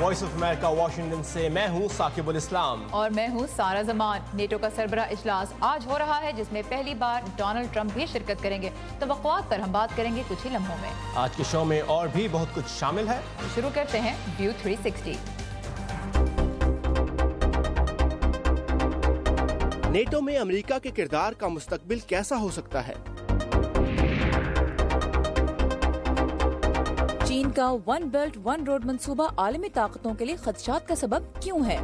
Voice of America Washington से मैं हूं साकिबुल इस्लाम और मैं हूं सारा जमान। नेटो का सरबराह इजलास आज हो रहा है जिसमें पहली बार डोनाल्ड ट्रंप भी शिरकत करेंगे। तवक्कुआत पर हम बात करेंगे कुछ ही लम्हों में। आज के शो में और भी बहुत कुछ शामिल है। शुरू करते हैं व्यू 360। नेटो में अमेरिका के किरदार का मुस्तकबिल कैसा हो सकता है? चीन का वन बेल्ट वन रोड मंसूबा आलमी ताकतों के लिए खदशात का सबब क्यों है?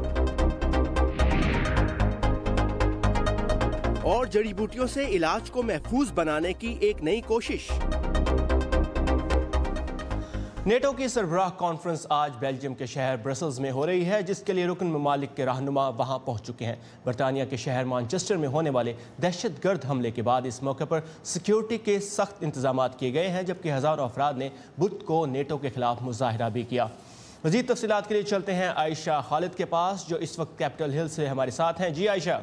और जड़ी बूटियों से इलाज को महफूज बनाने की एक नई कोशिश। नेटो की सरबराह कॉन्फ्रेंस आज बेल्जियम के शहर ब्रसल्स में हो रही है, जिसके लिए रुकन ममालिक के रहनुमा वहां पहुंच चुके हैं। बरतानिया के शहर मैनचेस्टर में होने वाले दहशतगर्द हमले के बाद इस मौके पर सिक्योरिटी के सख्त इंतजाम किए गए हैं, जबकि हज़ारों अफराद ने बुध को नेटो के खिलाफ मुजाहिरा भी किया। मज़ीद तफसीलात के लिए चलते हैं आयशा खालिद के पास, जो इस वक्त कैपिटल हिल से हमारे साथ हैं। जी आयशा।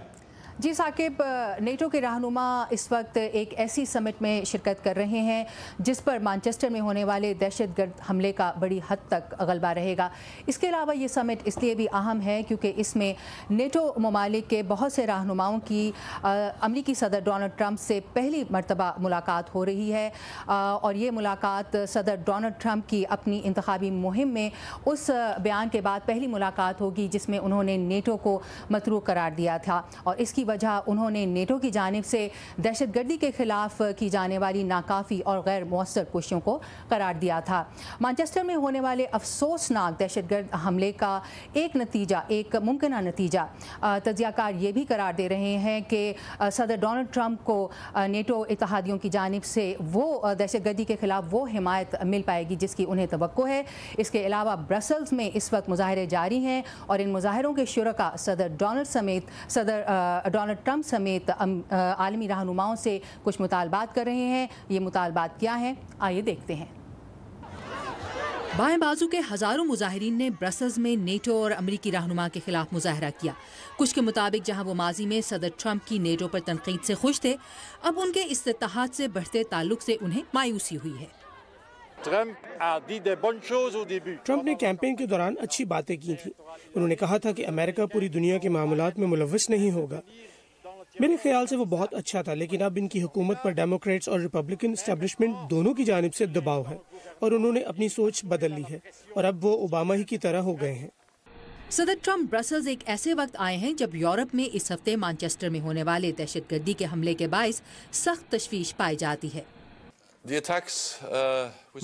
जी साकिब, नेटो के रहनुमा इस वक्त एक ऐसी समिट में शिरकत कर रहे हैं जिस पर मैनचेस्टर में होने वाले दहशतगर्द हमले का बड़ी हद तक गलबा रहेगा। इसके अलावा ये समिट इसलिए भी अहम है क्योंकि इसमें नेटो ममालिक के बहुत से रहनुमाओं की अमरीकी सदर डोनाल्ड ट्रंप से पहली मरतबा मुलाकात हो रही है। और ये मुलाकात सदर डोनाल्ड ट्रंप की अपनी इंतखाबी मुहिम में उस बयान के बाद पहली मुलाकात होगी जिसमें उन्होंने नेटो को मतरूक करार दिया था। और इसकी वजह उन्होंने नेटो की जानिब से दहशतगर्दी के खिलाफ की जाने वाली नाकाफ़ी और गैर मौसर कोशिशों को करार दिया था। मैनचेस्टर में होने वाले अफसोसनाक दहशतगर्द हमले का एक मुमकिन नतीजा तजियाकार ये भी करार दे रहे हैं कि सदर डोनाल्ड ट्रंप को नेटो इत्तेहादियों की जानिब से वो दहशतगर्दी के खिलाफ वो हिमायत मिल पाएगी जिसकी उन्हें तवक्को है। इसके अलावा ब्रसल्स में इस वक्त मुजाहरे जारी हैं और इन मुजाहरों के शुरका सदर डोनाल्ड ट्रंप समेत आलमी रहनुमाओं से कुछ मुतालबात कर रहे हैं। ये मुतालबात क्या हैं, आइए देखते हैं। बाएं बाजू के हजारों मुजाहिरीन ने ब्रसल्स में नेटो और अमरीकी रहनुमा के खिलाफ मुजाहरा किया। कुछ के मुताबिक जहां वो माजी में सदर ट्रंप की नेटो पर तनकीद से खुश थे, अब उनके इस इत्तेहाद से बढ़ते ताल्लुक से उन्हें मायूसी हुई है। ट्रंप ने कैंपेन के दौरान अच्छी बातें की थी। उन्होंने कहा था कि अमेरिका पूरी दुनिया के मामलात में मुलव्वस नहीं होगा। मेरे ख्याल से वो बहुत अच्छा था, लेकिन अब इनकी हुकूमत पर डेमोक्रेट्स और रिपब्लिकन एस्टेब्लिशमेंट दोनों की जानिब से दबाव है और उन्होंने अपनी सोच बदल ली है और अब वो ओबामा ही की तरह हो गए हैं। सदर ट्रंप ब्रसल्स एक ऐसे वक्त आए हैं जब यूरोप में इस हफ्ते मैनचेस्टर में होने वाले दहशतगर्दी के हमले के बायस सख्त तशवीश पाई जाती है।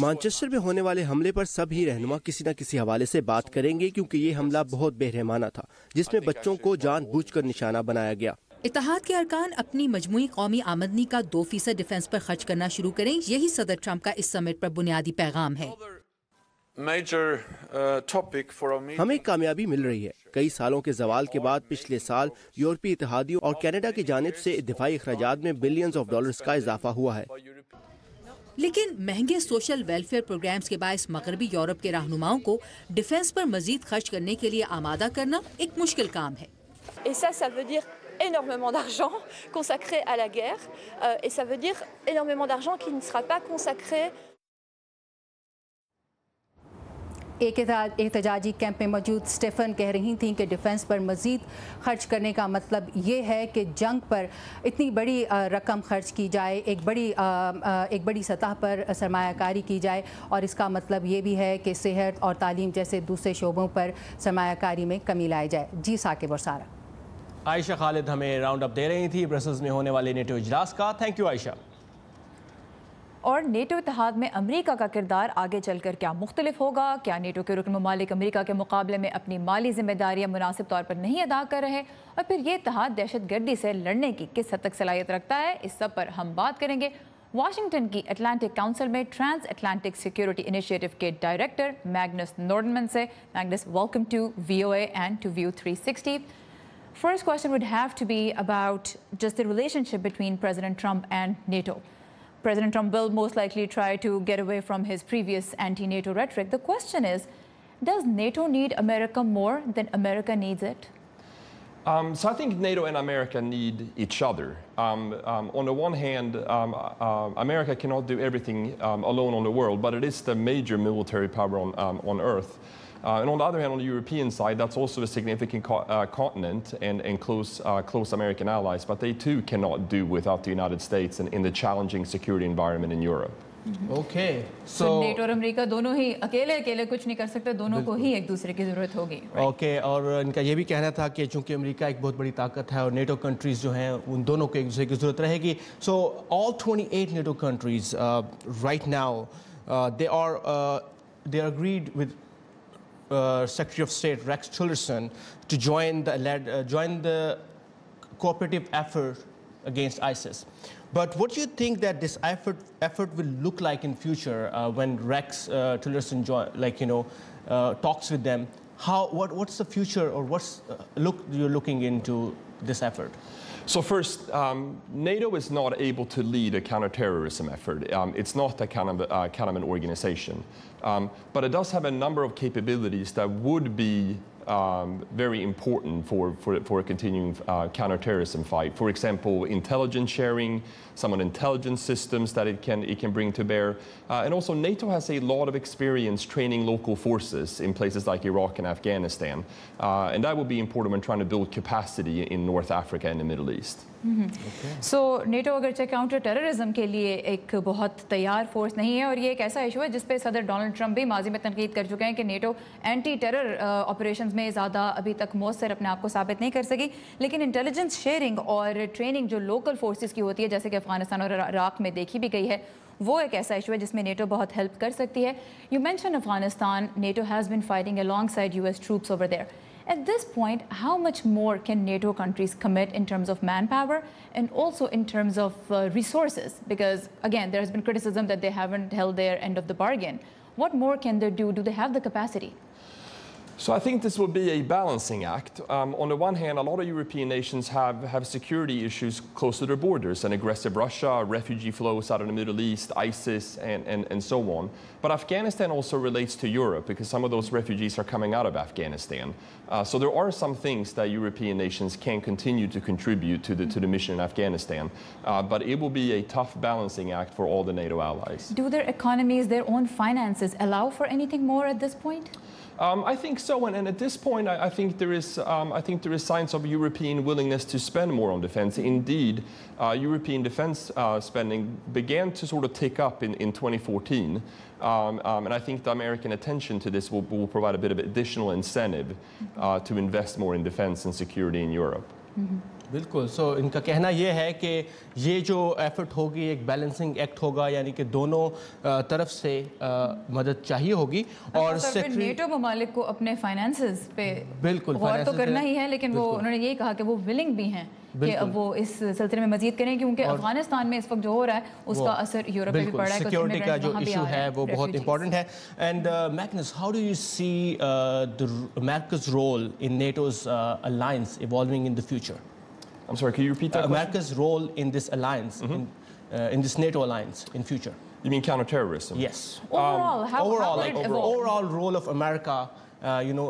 मैनचेस्टर में होने वाले हमले पर सभी रहनुमा किसी न किसी हवाले से बात करेंगे, क्योंकि ये हमला बहुत बेरहमाना था जिसमें बच्चों को जानबूझकर निशाना बनाया गया। इत्तेहाद के अरकान अपनी मजमूई कौमी आमदनी का 2% डिफेंस पर खर्च करना शुरू करें, यही सदर ट्रंप का इस समिट पर बुनियादी पैगाम है। हमें कामयाबी मिल रही है। कई सालों के जवाल के बाद पिछले साल यूरोपीय इत्तेहादियों और कनाडा की जानिब से दिफाई अखराजात में बिलियंस ऑफ डॉलर्स का इजाफा हुआ है। लेकिन महंगे सोशल वेलफेयर प्रोग्राम्स के बायस मगरबी यूरोप के रहनुमाओं को डिफेंस पर मजीद खर्च करने के लिए आमादा करना एक मुश्किल काम है। énormément d'argent consacré à la guerre et ça veut dire énormément d'argent qui ne sera pas consacré। एक एहतजाजी कैंप में मौजूद स्टेफन कह रही थीं कि डिफेंस पर मज़ीद खर्च करने का मतलब ये है कि जंग पर इतनी बड़ी रकम खर्च की जाए, एक बड़ी सतह पर सरमायाकारी की जाए और इसका मतलब ये भी है कि सेहत और तालीम जैसे दूसरे शोबों पर सरमायाकारी में कमी लाई जाए। जी साकिब और सारा। आयशा खालिद हमें राउंड अप दे रही थी ब्रसल्स में होने वाले नेटो इजलास का। Thank you Ayesha. और नेटो इत्तेहाद में अमेरिका का किरदार आगे चलकर क्या मुख्तलिफ होगा? क्या नेटो के रुकन ममालिक अमेरिका के मुकाबले में अपनी माली जिम्मेदारियां मुनासिब तौर पर नहीं अदा कर रहे? और फिर ये इत्तेहाद दहशतगर्दी से लड़ने की किस हद तक सलाहियत रखता है? इस सब पर हम बात करेंगे वाशिंगटन की अटलांटिक काउंसिल में ट्रांस अटलांटिक सिक्योरिटी इनिशिएटिव के डायरेक्टर मैग्नस नॉर्डमैन से। Magnus, welcome to VOA and to view 360। First question would have to be about just the relationship between President Trump and NATO. President Trump will most likely try to get away from his previous anti-NATO rhetoric. The question is, does NATO need America more than America needs it? So I think NATO and America need each other. On the one hand, America cannot do everything alone on the world, but it is the major military power on Earth. And on the other hand, on the European side, that's also a significant continent and close American allies, but they too cannot do without the United States and in the challenging security environment in Europe. Okay, so NATO और America दोनों ही अकेले कुछ नहीं कर सकते, दोनों को ही एक दूसरे की ज़रूरत होगी. Okay, और इनका ये भी कहना था कि चूंकि अमेरिका एक बहुत बड़ी ताकत है और नेटो कंट्रीज जो हैं उन दोनों को एक दूसरे की ज़रूरत रहेगी. So all 28 NATO countries right now they agreed with Secretary of State Rex Tillerson to join the cooperative effort against ISIS. But what do you think that this effort will look like in future when Rex Tillerson talks with them? What's the future, or what's you're looking into this effort? So first, NATO is not able to lead a counterterrorism effort. It's not a kind of an organization, but it does have a number of capabilities that would be very important for a continuing counterterrorism fight. For example, intelligence sharing, some intelligence systems that it can bring to bear, and also NATO has a lot of experience training local forces in places like Iraq and Afghanistan, and that would be important when trying to build capacity in North Africa and the Middle East. So NATO अगरचे counter terrorism के लिए एक बहुत तैयार force नहीं है, और ये एक ऐसा इशू है जिस पे सदर डोनाल्ड ट्रंप भी माजी में तनकीद कर चुके हैं कि नेटो एंटी टेरर ऑपरेशंस में ज़्यादा अभी तक मौसर अपने आप को साबित नहीं कर सकी. लेकिन इंटेलिजेंस शेयरिंग और ट्रेनिंग जो लोकल फोर्सेस की होती है, जैसे कि अफगानिस्तान और इराक में देखी भी गई है, वो एक ऐसा इशू है जिसमें नेटो बहुत हेल्प कर सकती है. You mention Afghanistan, NATO has been fighting alongside US troops over there. At this point, how much more can NATO countries commit in terms of manpower and also in terms of resources? Because, again, there has been criticism that they haven't held their end of the bargain. What more can they do? Do they have the capacity? So I think this will be a balancing act. On the one hand, a lot of European nations have security issues close to their borders, an aggressive Russia, refugee flows out of the Middle East, ISIS, and so on. But Afghanistan also relates to Europe because some of those refugees are coming out of Afghanistan. So there are some things that European nations can continue to contribute to the mission in Afghanistan. But it will be a tough balancing act for all the NATO allies. Do their economies, their own finances allow for anything more at this point? I think so, and at this point, I think there is signs of European willingness to spend more on defense. Indeed, European defense spending began to sort of tick up in 2014, and I think the American attention to this will provide a bit of additional incentive to invest more in defense and security in Europe. बिल्कुल. सो इनका कहना ये है कि ये जो effort होगी एक बैलेंसिंग एक्ट होगा, यानी कि दोनों तरफ से मदद चाहिए होगी. और नेटो ममालिक को अपने फाइनेंसेस पे बिल्कुल गौर तो करना ही है, लेकिन वो उन्होंने यही कहा कि वो विलिंग भी हैं कि अब वो इस सिलसिले में मजीद करें, क्योंकि अफगानिस्तान में इस वक्त जो हो रहा है उसका असर यूरोप पे भी पड़ रहा है. सिक्योरिटी का जो इशू है वो बहुत इंपॉर्टेंट है. And Magnus, how do you see America's role in NATO's alliance evolving in the future? I'm sorry, can you repeat that? America's role in this alliance, in this NATO alliance in future. You mean counterterrorism? Yes. Overall, role of America,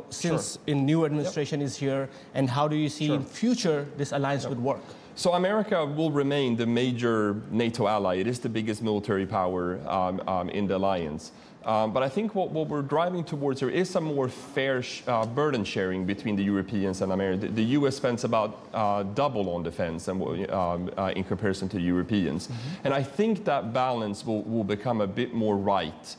since in new administration is here, and how do you see in future this alliance would work? So America will remain the major NATO ally. It is the biggest military power in the alliance. But I think what we're driving towards here is a more fair burden sharing between the Europeans and America. The US spends about double on defense in comparison to the Europeans. And I think that balance will become a bit more right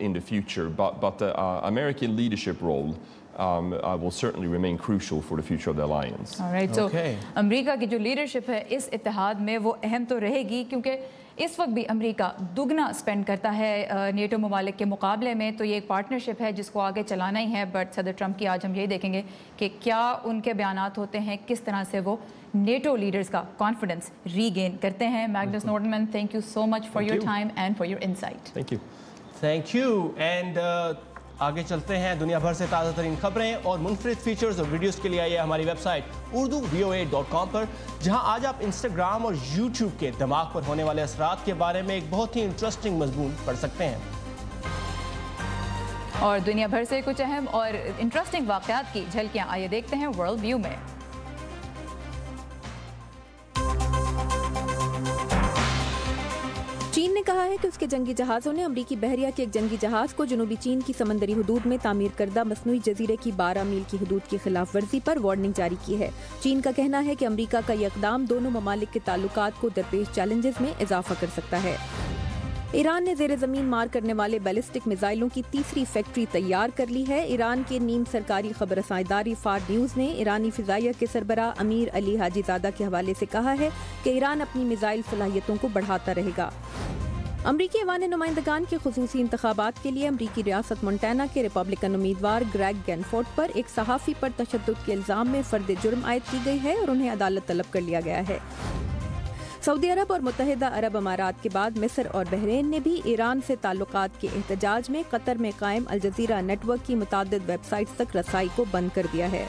in the future. But the American leadership role will certainly remain crucial for the future of the alliance. All right, so America की जो leadership है इस इत्तेहाद में वो अहम तो रहेगी, क्योंकि इस वक्त भी अमेरिका दुगना स्पेंड करता है नेटो ममालिक के मुकाबले में. तो ये एक पार्टनरशिप है जिसको आगे चलाना ही है. बट सदर ट्रंप की आज हम यही देखेंगे कि क्या उनके बयानात होते हैं, किस तरह से वो नेटो लीडर्स का कॉन्फिडेंस रीगेन करते हैं. Magnus Nordmann, thank you so much for your time and for your insight. Thank you. And आगे चलते हैं. दुनिया भर से ताज़ा तरीन खबरें और मुनफरिद फीचर्स और वीडियोस के लिए आइए हमारी वेबसाइट urduvoa.com पर, जहां आज आप इंस्टाग्राम और यूट्यूब के दिमाग पर होने वाले असरात के बारे में एक बहुत ही इंटरेस्टिंग मजमून पढ़ सकते हैं. और दुनिया भर से कुछ अहम और इंटरेस्टिंग वाक़यात की झलकियां आइए देखते हैं वर्ल्ड व्यू में. चीन ने کہا ہے کہ اس کے جنگی جہازوں نے امریکی بحریہ کے ایک جنگی جہاز کو جنوبی چین کی سمندری حدود میں تعمیر کردہ مصنوعی جزیرے کی 12 میل کی حدود کی خلاف ورزی پر وارننگ جاری کی ہے۔ چین کا کہنا ہے کہ امریکہ کا یہ اقدام دونوں ممالک کے تعلقات کو درپیش چیلنجز میں اضافہ کر سکتا ہے۔ ایران نے زیر زمین مار کرنے والے بیلسٹک میزائلوں کی تیسری فیکٹری تیار کر لی ہے۔ ایران کے نیم سرکاری خبر رساں ادارے فار نیوز نے ایرانی فضائیہ کے سربراہ امیر علی حاجی زادہ کے حوالے سے کہا ہے کہ ایران اپنی میزائل صلاحیتوں کو بڑھاتا رہے گا۔ امریکی ایوان نمائندگان کے خصوصی انتخابات کے لیے امریکی ریاست مونٹانا کے ریپبلکن امیدوار گریگ گینفورڈ پر ایک صحافی پر تشدد کے الزام میں فرد جرم عائد کی گئی ہے اور انہیں عدالت طلب کر لیا گیا ہے۔ سعودی عرب اور متحدہ عرب امارات کے بعد مصر اور بحرین نے بھی ایران سے تعلقات کے احتجاج میں قطر میں قائم الجزیرہ نیٹ ورک کی متعدد ویب سائٹس تک رسائی کو بند کر دیا ہے۔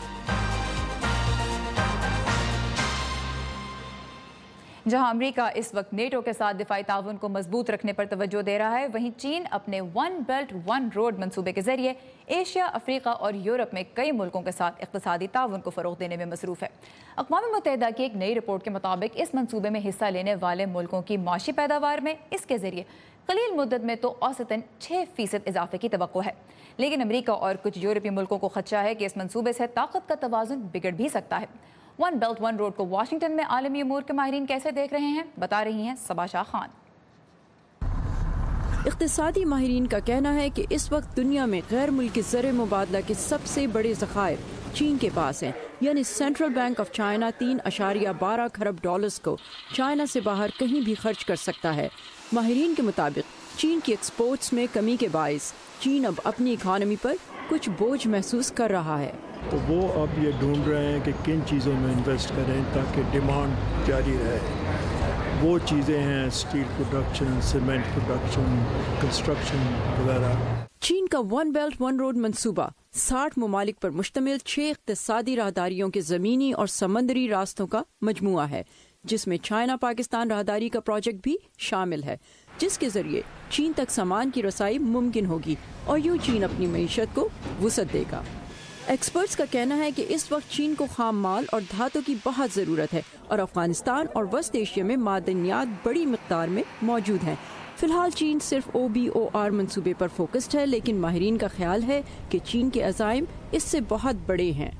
جہاں امریکہ اس وقت نیٹو کے ساتھ دفاعی تعاون کو مضبوط رکھنے پر توجہ دے رہا ہے، وہیں چین اپنے ون بیلٹ ون روڈ منصوبے کے ذریعے ایشیا، افریقہ اور یورپ میں کئی ملکوں کے ساتھ اقتصادی تعاون کو فروغ دینے میں مصروف ہے۔ اقوام متحدہ کی ایک نئی رپورٹ کے مطابق اس منصوبے میں حصہ لینے والے ملکوں کی معاشی پیداوار میں اس کے ذریعے قلیل مدت میں تو اوسطاً 6% اضافے کی توقع ہے، لیکن امریکہ اور کچھ یورپی ملکوں کو خدشہ ہے کہ اس منصوبے سے طاقت کا توازن بگڑ بھی سکتا ہے۔ ون بیلٹ ون روڈ کو واشنگٹن میں عالمی امور کے ماہرین کیسے دیکھ رہے ہیں، بتا رہی ہیں صبا شاہ خان۔ اقتصادی ماہرین کا کہنا ہے کہ اس وقت دنیا میں غیر ملکی زر مبادلہ کے سب سے بڑے ذخائر چین کے پاس ہیں، یعنی سینٹرل بینک آف چائنا 3.12 کھرب ڈالرز کو چائنا سے باہر کہیں بھی خرچ کر سکتا ہے۔ ماہرین کے مطابق چین کی ایکسپورٹس میں کمی کے باعث چین اب اپنی اکانومی پر کچھ بوجھ محسوس کر رہا ہے۔ تو وہ اب یہ ڈھونڈ رہے ہیں کہ کن چیزوں میں انویسٹ کریں تاکہ ڈیمانڈ جاری رہے۔ وہ چیزیں ہیں steel production, cement production, construction وغیرہ۔ چین کا ون بیلٹ ون روڈ منصوبہ 60 ممالک پر مشتمل 6 اقتصادی راہداریوں کے زمینی اور سمندری راستوں کا مجموعہ ہے، جس میں چائنا پاکستان راہداری کا پروجیکٹ بھی شامل ہے، جس کے ذریعے چین تک سامان کی رسائی ممکن ہوگی اور یوں چین اپنی معیشت کو وسعت دے گا۔ ایکسپرٹس کا کہنا ہے کہ اس وقت چین کو خام مال اور دھاتوں کی بہت ضرورت ہے اور افغانستان اور وسط ایشیا میں معدنیات بڑی مقدار میں موجود ہیں۔ فی الحال چین صرف OBOR منصوبے پر فوکسڈ ہے، لیکن ماہرین کا خیال ہے کہ چین کے عزائم اس سے بہت بڑے ہیں۔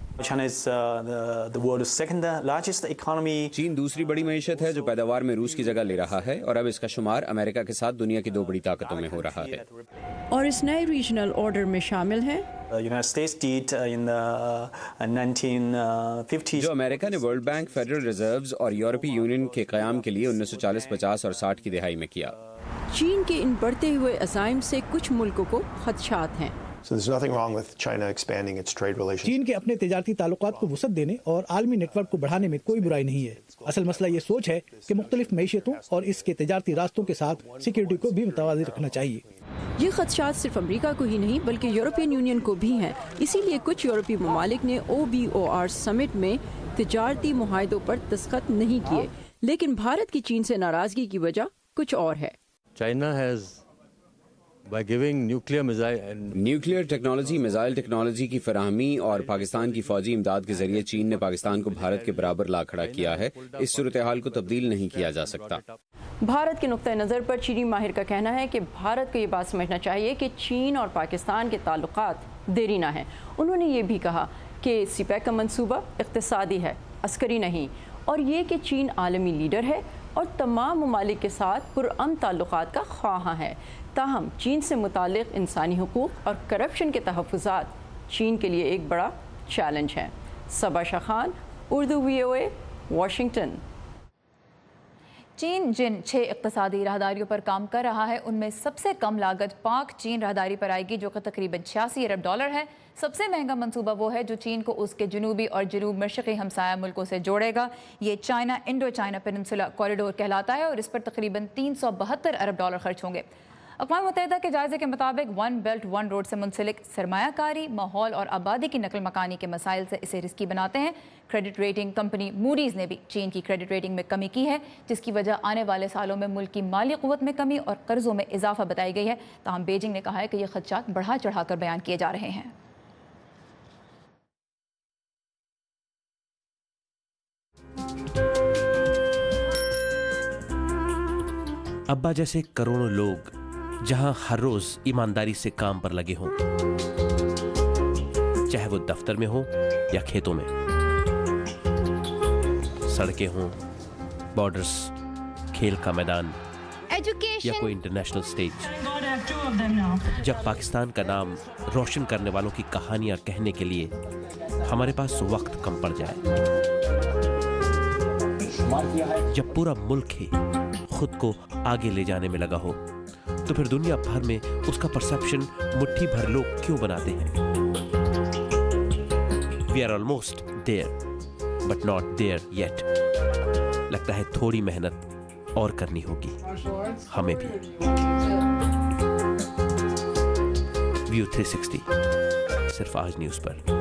چین دوسری بڑی معیشت ہے جو پیداوار میں روس کی جگہ لے رہا ہے، اور اب اس کا شمار امریکہ کے ساتھ دنیا کی 2 بڑی طاقتوں میں ہو رہا ہے، اور اس نئے ریجنل آرڈر میں شامل ہیں جو امریکہ نے ورلڈ بینک، فیڈرل ریزروز اور یورپی یونین کے قیام کے لیے 1940، 50 اور 60 کی دہائی میں کیا۔ چین کے ان بڑھتے ہوئے عزائم سے کچھ ملکوں کو خدشات ہیں۔ چین کے اپنے تجارتی تعلقات کو وسعت دینے اور عالمی نیٹ ورک کو بڑھانے میں کوئی برائی نہیں ہے۔ اصل مسئلہ یہ سوچ ہے کہ مختلف معیشتوں اور اس کے تجارتی راستوں کے ساتھ سیکیورٹی کو بھی متوازی رکھنا چاہیے۔ یہ خدشات صرف امریکہ کو ہی نہیں بلکہ یورپین یونین کو بھی ہیں، اسی لیے کچھ یورپی ممالک نے OBOR سمٹ میں تجارتی معاہدوں پر دستخط نہیں کیے، لیکن بھارت کی چین سے ناراضگی کی وجہ کچھ اور ہے۔ نیوکلیئر ٹیکنالوجی، میزائل ٹیکنالوجی کی فراہمی اور پاکستان کی فوجی امداد کے ذریعے چین نے پاکستان کو بھارت کے برابر لا کھڑا کیا ہے۔ اس صورتحال کو تبدیل نہیں کیا جا سکتا۔ بھارت کے نقطہ نظر پر چینی ماہر کا کہنا ہے کہ بھارت کو یہ بات سمجھنا چاہیے کہ چین اور پاکستان کے تعلقات دیرینہ ہیں۔ انہوں نے یہ بھی کہا کہ CPEC کا منصوبہ اقتصادی ہے، عسکری نہیں، اور یہ کہ چین عالمی لیڈر ہے اور تمام ممالک کے ساتھ پرامن تعلقات کا خواہاں ہے۔ تاہم چین سے متعلق انسانی حقوق اور کرپشن کے تحفظات چین کے لیے ایک بڑا چیلنج ہیں۔ صبا شاہ خان، اردو VOA، واشنگٹن۔ چین جن 6 اقتصادی راہداریوں پر کام کر رہا ہے ان میں سب سے کم لاگت پاک چین راہداری پر آئے گی، جو کہ تقریباً 86 ارب ڈالر ہے۔ سب سے مہنگا منصوبہ وہ ہے جو چین کو اس کے جنوبی اور جنوب مشرقی ہمسایہ ملکوں سے جوڑے گا۔ یہ China Indo China peninsula corridor کہلاتا ہے اور اس پر تقریباً 372 ارب ڈالر خرچ ہوں گے۔ اقوام متحدہ کے جائزے کے مطابق ون بیلٹ ون روڈ سے منسلک سرمایہ کاری، ماحول اور آبادی کی نقل مکانی کے مسائل سے اسے رسکی بناتے ہیں۔ کریڈٹ ریٹنگ کمپنی موڈیز نے بھی چین کی کریڈٹ ریٹنگ میں کمی کی ہے، جس کی وجہ آنے والے سالوں میں ملک کی مالی قوت میں کمی اور قرضوں میں اضافہ بتائی گئی ہے۔ تاہم بیجنگ نے کہا ہے کہ یہ خدشات بڑھا چڑھا کر بیان کیے جا رہے ہیں۔ अब्बा जैसे करोड़ों लोग जहां हर रोज ईमानदारी से काम पर लगे हों, चाहे वो दफ्तर में हो या खेतों में, सड़कें हों, बॉर्डर्स, खेल का मैदान या कोई इंटरनेशनल स्टेज। जब पाकिस्तान का नाम रोशन करने वालों की कहानियां कहने के लिए हमारे पास वक्त कम पड़ जाए, जब पूरा मुल्क ही खुद को आगे ले जाने में लगा हो, तो फिर दुनिया भर में उसका परसेप्शन मुट्ठी भर लोग क्यों बनाते हैं? We are almost there, but not there yet. लगता है थोड़ी मेहनत और करनी होगी हमें भी। व्यू 360 सिर्फ आज न्यूज़ पर।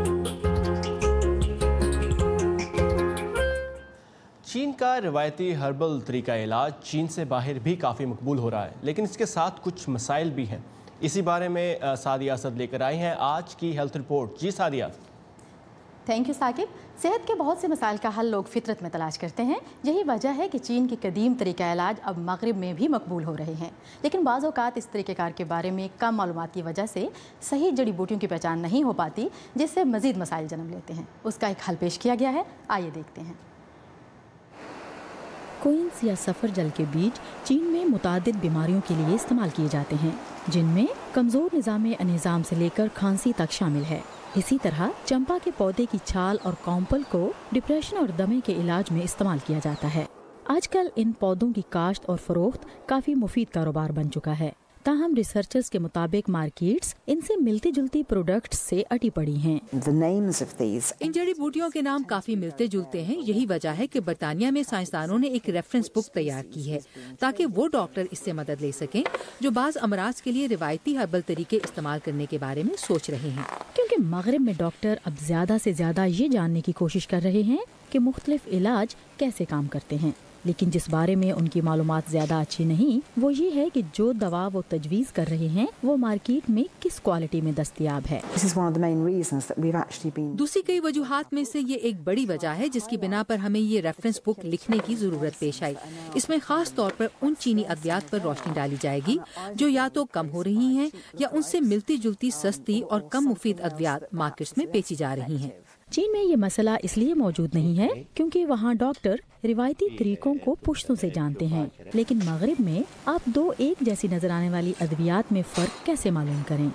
चीन का रिवायती हर्बल तरीका इलाज चीन से बाहर भी काफ़ी मकबूल हो रहा है, लेकिन इसके साथ कुछ मसाइल भी हैं। इसी बारे में सादिया असद लेकर आई हैं आज की हेल्थ रिपोर्ट। जी सादिया। Thank you Saqib. सेहत के बहुत से मसाइल का हल लोग फितरत में तलाश करते हैं। यही वजह है कि चीन के कदीम तरीका इलाज अब मगरिब में भी मकबूल हो रहे हैं, लेकिन बाज़ औक़ात इस तरीक़ेकार के बारे में कम मालूमात की वजह से सही जड़ी बूटियों की पहचान नहीं हो पाती, जिससे मज़ीद मसाइल जन्म लेते हैं। उसका एक हल पेश किया गया है, आइए देखते हैं। कोइंस या सफ़र जल के बीज चीन में मुतादिद बीमारियों के लिए इस्तेमाल किए जाते हैं, जिनमें कमज़ोर निज़ाम से लेकर खांसी तक शामिल है। इसी तरह चंपा के पौधे की छाल और कॉम्पल को डिप्रेशन और दमे के इलाज में इस्तेमाल किया जाता है। आजकल इन पौधों की काश्त और फरोख्त काफ़ी मुफीद कारोबार बन चुका है। ताहम रिसर्चर्स के मुताबिक मार्केट्स इनसे मिलती जुलती प्रोडक्ट्स से अटी पड़ी हैं। इन जड़ी बूटियों के नाम काफी मिलते जुलते हैं। यही वजह है कि बरतानिया में साइंसदानों ने एक रेफरेंस बुक तैयार की है ताकि वो डॉक्टर इससे मदद ले सकें जो बाज अमराज के लिए रिवायती हर्बल तरीके इस्तेमाल करने के बारे में सोच रहे हैं। क्योंकि मगरिब में डॉक्टर अब ज्यादा से ज्यादा ये जानने की कोशिश कर रहे हैं कि मुख्तलिफ इलाज कैसे काम करते हैं, लेकिन जिस बारे में उनकी मालूमात ज्यादा अच्छी नहीं वो ये है कि जो दवा वो तजवीज़ कर रहे हैं वो मार्केट में किस क्वालिटी में दस्तयाब है। दूसरी कई वजूहात में से ये एक बड़ी वजह है जिसकी बिना पर हमें ये रेफरेंस बुक लिखने की जरूरत पेश आई। इसमें खास तौर पर उन चीनी अद्वियात पर रोशनी डाली जाएगी जो या तो कम हो रही हैं या उनसे मिलती जुलती सस्ती और कम मुफीद अद्वियात मार्केट्स में बेची जा रही हैं। चीन में ये मसला इसलिए मौजूद नहीं है क्योंकि वहाँ डॉक्टर रिवायती तरीकों को पुश्तों से जानते हैं, लेकिन मगरिब में आप दो एक जैसी नजर आने वाली अद्वियात में फर्क कैसे मालूम करें?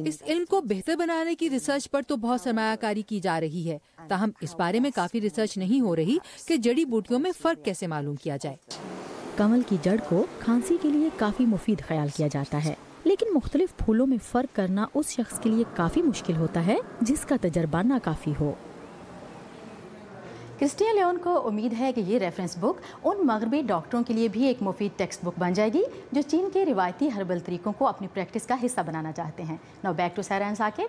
इस इल्म को बेहतर बनाने की रिसर्च पर तो बहुत सरमायाकारी की जा रही है, ताहम इस बारे में काफी रिसर्च नहीं हो रही कि जड़ी बूटियों में फर्क कैसे मालूम किया जाए। कमल की जड़ को खांसी के लिए काफी मुफीद ख्याल किया जाता है, लेकिन मुख्तलिफ फूलों में फर्क करना उस शख्स के लिए काफी मुश्किल होता है जिसका तजर्बा नाकाफी हो। क्रिस्टियन लियोन को उम्मीद है कि ये रेफरेंस बुक उन मगरबी डॉक्टरों के लिए भी एक मुफीद टेक्स्ट बुक बन जाएगी जो चीन के रिवायती हर्बल तरीकों को अपनी प्रैक्टिस का हिस्सा बनाना चाहते हैं। Now back to Sara and Saqib.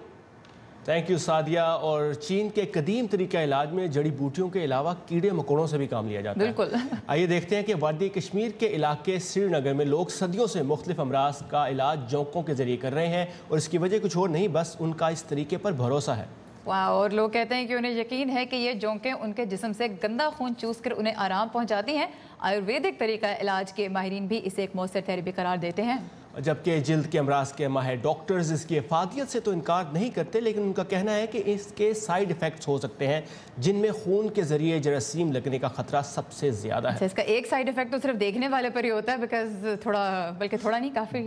Thank you Sadia. और चीन के कदीम तरीका इलाज में जड़ी बूटियों के अलावा कीड़े मकोड़ों से भी काम लिया जाता है। बिल्कुल। आइए देखते हैं कि वादी कश्मीर के इलाके श्रीनगर में लोग सदियों से मुख्तलिफ अमराज का इलाज जोंकों के जरिए कर रहे हैं और इसकी वजह कुछ और नहीं, बस उनका इस तरीके पर भरोसा है। वाह, और लोग कहते हैं कि उन्हें यकीन है कि ये जोंकें उनके जिस्म से गंदा खून चूस कर उन्हें आराम पहुंचाती हैं। आयुर्वेदिक तरीका इलाज के माहिरीन भी इसे एक मौसर थेरेपी करार देते हैं, जबकि जिल्द के अमराज के माहिर डॉक्टर्स इसकी अफादियत से तो इनकार नहीं करते, लेकिन उनका कहना है कि इसके साइड इफ़ेक्ट्स हो सकते हैं जिनमें खून के जरिए जरासीम लगने का खतरा सबसे ज़्यादा है। इसका एक साइड इफेक्ट तो सिर्फ देखने वाले पर ही होता है, बिकॉज थोड़ा, बल्कि थोड़ा नहीं, काफ़ी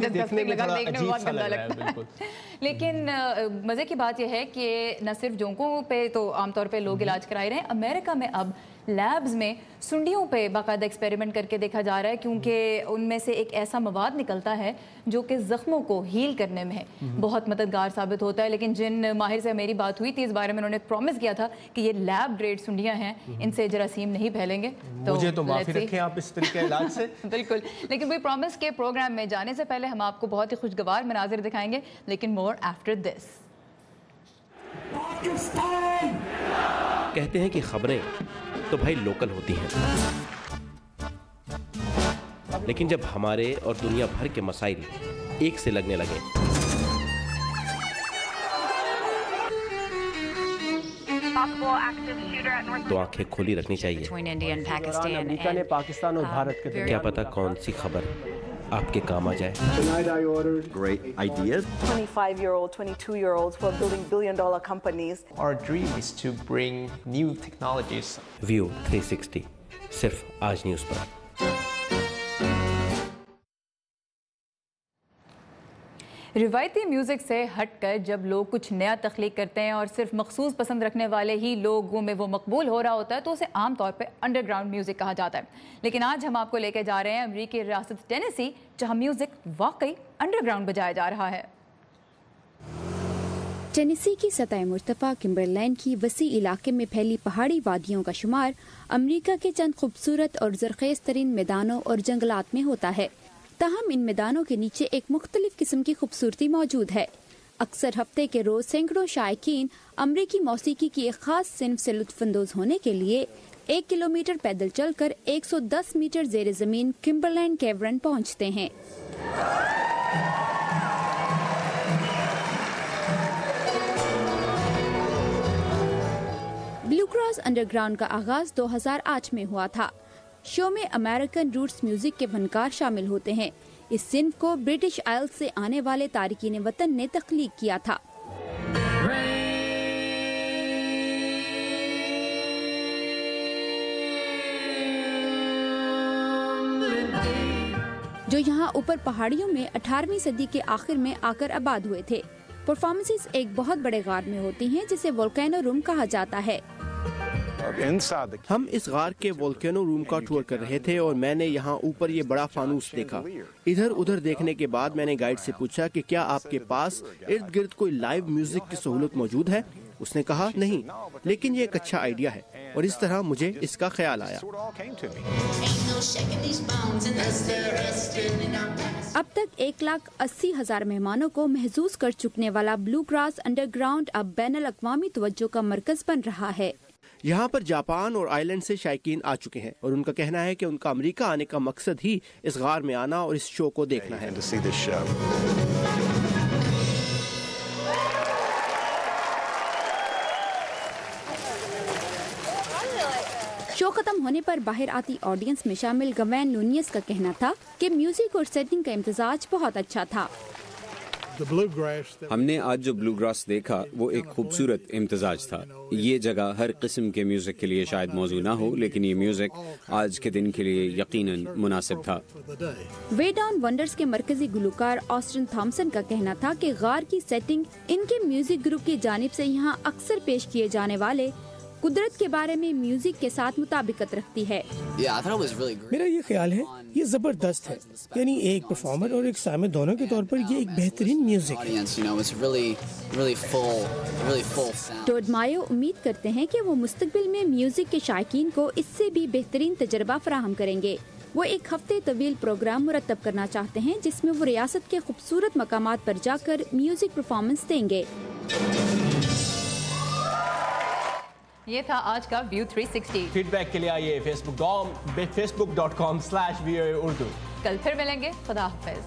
देखने में थोड़ा अजीब सा लग रहा है। बिल्कुल। लेकिन मज़े की बात यह है कि न सिर्फ जोंकों पे तो आमतौर पर लोग इलाज कराए रहे हैं, अमेरिका में अब लैब्स में सुंडियों पे बाकायदा एक्सपेरिमेंट करके देखा जा रहा है, क्योंकि उनमें से एक ऐसा मवाद निकलता है जो कि ज़ख्मों को हील करने में बहुत मददगार साबित होता है। लेकिन जिन माहिर से मेरी बात हुई थी इस बारे में, उन्होंने प्रॉमिस किया था कि ये लैब ग्रेड सुंडियां हैं, इनसे जरासीम नहीं फैलेंगे। मुझे तो माफी रखें आप इस तरीके के इलाज से। बिल्कुल, लेकिन वही प्रॉमिस के प्रोग्राम में जाने से पहले हम आपको बहुत ही खुशगवार मनाजिर दिखाएंगे, लेकिन मोर आफ्टर दिस। कहते हैं कि खबरें तो भाई लोकल होती हैं, लेकिन जब हमारे और दुनिया भर के मसाइल एक से लगने लगे, तो आंखें खुली रखनी चाहिए। अमेरिका ने पाकिस्तान और भारत के क्या पता कौन सी खबर आपके काम आ जाए। Tonight I ordered great ideas. 25-year-old, 22-year-olds who are building billion-dollar companies. Our dream is to bring new technologies. View 360 सिर्फ आज न्यूज़ पर। रिवायती म्यूज़िक से हटकर जब लोग कुछ नया तख्लीक करते हैं और सिर्फ मखसूस पसंद रखने वाले ही लोगों में वो मकबूल हो रहा होता है तो उसे आम तौर पे अंडरग्राउंड म्यूज़िक कहा जाता है। लेकिन आज हम आपको लेकर जा रहे हैं अमेरिकी रियासत टेनेसी, जहां म्यूज़िक वाकई अंडरग्राउंड बजाया जा रहा है। टेनेसी की सतह मुर्तफा किम्बरलैंड की वसी इलाके में फैली पहाड़ी वादियों का शुमार अमेरिका के चंद खूबसूरत और ज़रख़ेज़ तरीन मैदानों और जंगलात में होता है। ताहम इन मैदानों के नीचे एक मुख्तलिफ किस्म की खूबसूरती मौजूद है। अक्सर हफ्ते के रोज सैकड़ों शायकीन अमरीकी मौसीकी की एक खास सिन्फ से लुत्फानंदोज होने के लिए 1 किलोमीटर पैदल चलकर 110 मीटर ज़ेर ज़मीन किम्बरलैंड कैवरन पहुंचते हैं। ब्लू क्रॉस अंडरग्राउंड का आगाज 2008 में हुआ था। शो में अमेरिकन रूट्स म्यूजिक के फनकार शामिल होते हैं। इस सिन्फ को ब्रिटिश आइल्स से आने वाले तारिकीन वतन ने तख्लीक किया था। जो यहाँ ऊपर पहाड़ियों में 18वीं सदी के आखिर में आकर आबाद हुए थे। परफॉर्मेंसेस एक बहुत बड़े गार में होती हैं जिसे वोल्केनो रूम कहा जाता है। हम इस गार के वोल्केनो रूम का टूर कर रहे थे और मैंने यहाँ ऊपर ये बड़ा फानूस देखा। इधर उधर देखने के बाद मैंने गाइड से पूछा कि क्या आपके पास इर्द गिर्द कोई लाइव म्यूजिक की सहूलत मौजूद है। उसने कहा नहीं, लेकिन ये एक अच्छा आइडिया है और इस तरह मुझे इसका ख्याल आया। अब तक 1,80,000 मेहमानों को महसूस कर चुकने वाला ब्लू ग्रास अंडरग्राउंड अब बैनुल अक़वामी तवज्जो का मरकज बन रहा है। यहाँ पर जापान और आइलैंड से शायकीन आ चुके हैं और उनका कहना है कि उनका अमेरिका आने का मकसद ही इस गार में आना और इस शो को देखना है। शो खत्म होने पर बाहर आती ऑडियंस में शामिल गवैन नूनियस का कहना था कि म्यूजिक और सेटिंग का इम्तिजाज बहुत अच्छा था। हमने आज जो ब्लू ग्रास देखा वो एक खूबसूरत इम्तिजाज था। ये जगह हर किस्म के म्यूजिक के लिए शायद मौजू ना हो, लेकिन ये म्यूजिक आज के दिन के लिए यकीनन मुनासिब था। वे डाउन वंडर्स के मरकजी गुलकार ऑस्टिन थॉमसन का कहना था कि गार की सेटिंग इनके म्यूजिक ग्रुप की जानिब से यहाँ अक्सर पेश किए जाने वाले कुदरत के बारे में म्यूजिक के साथ मुताबिकत रखती है। मेरा ये ख्याल है ये जबरदस्त है, यानी एक परफॉर्मर और एक सामे दोनों के तौर पर ये एक बेहतरीन म्यूजिक है। टोड मायो उम्मीद करते हैं कि वो मुस्तकबिल में म्यूजिक के शायकीन को इससे भी बेहतरीन तजर्बा फराहम करेंगे। वो एक हफ्ते तवील प्रोग्राम मुरतब करना चाहते हैं जिसमें वो रियासत के खूबसूरत मकामात पर जाकर म्यूजिक परफॉर्मेंस देंगे। ये था आज का व्यू 360। फीडबैक के लिए आइए facebook.com/VOA Urdu। कल फिर मिलेंगे। खुदा हाफिज।